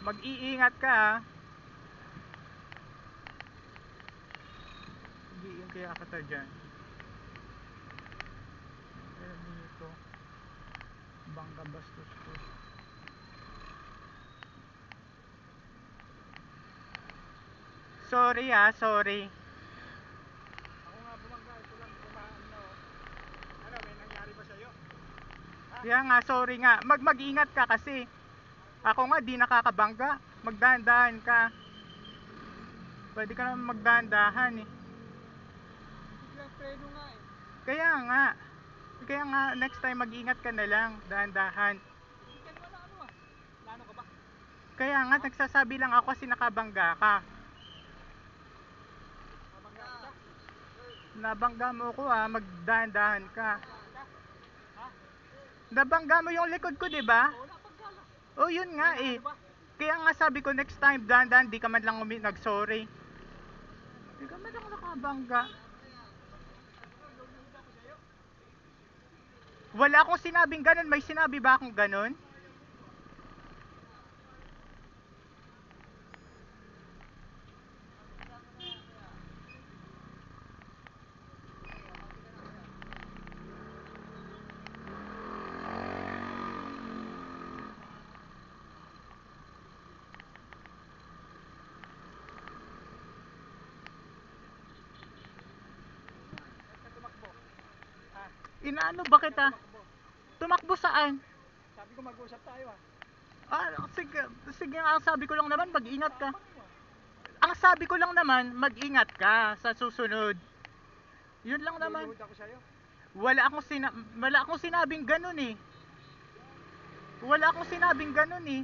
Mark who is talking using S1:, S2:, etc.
S1: Mag-iingat ka ha. Mag-iingat kaya ka dyan. Pero dito, bangka bastos ko. Sorry ha, sorry.
S2: Ako nga bumangga, ito lang bumaan na oh. Ano, may nangyari ba sa'yo?
S1: Kaya nga, sorry nga. Mag-ingat ka kasi. Ako nga di nakakabangga. Magdahan-dahan ka. Pwede ka naman magdahan-dahan eh.
S2: Biglang preno nga eh.
S1: Kaya nga next time mag-ingat ka na lang. Dahan-dahan.
S2: Hindi ka naman ano ah. Nano ka ba?
S1: Kaya nga nagsasabi lang ako kasi nakabangga ka.
S2: Nabangga kita?
S1: Nabangga mo ko ah, magdahan-dahan ka.
S2: Ha?
S1: Nabangga mo yung likod ko, 'di ba?
S2: Oo, nabangga lang.
S1: Oh, yun nga eh.
S2: Ano ba?
S1: Kaya nga sabi ko next time dahan-dahan, di ka man lang nag-sorry. Di ka man lang nakabangga. Wala akong sinabing ganun. May sinabi ba akong ganun?
S2: Tumakbo. Ah,
S1: Inaano ba kita?
S2: tumakbo.
S1: Tumakbo saan?
S2: Sabi ko mag-usap tayo ah.
S1: Sige, sige, ang sabi ko lang naman mag-ingat ka.
S2: Tapang mo ah.
S1: Ang sabi ko lang naman mag-ingat ka sa susunod. Yun lang naman.
S2: Luluhod ako sa'yo.
S1: Wala akong sinabing ganun eh. Wala akong sinabing ganun eh.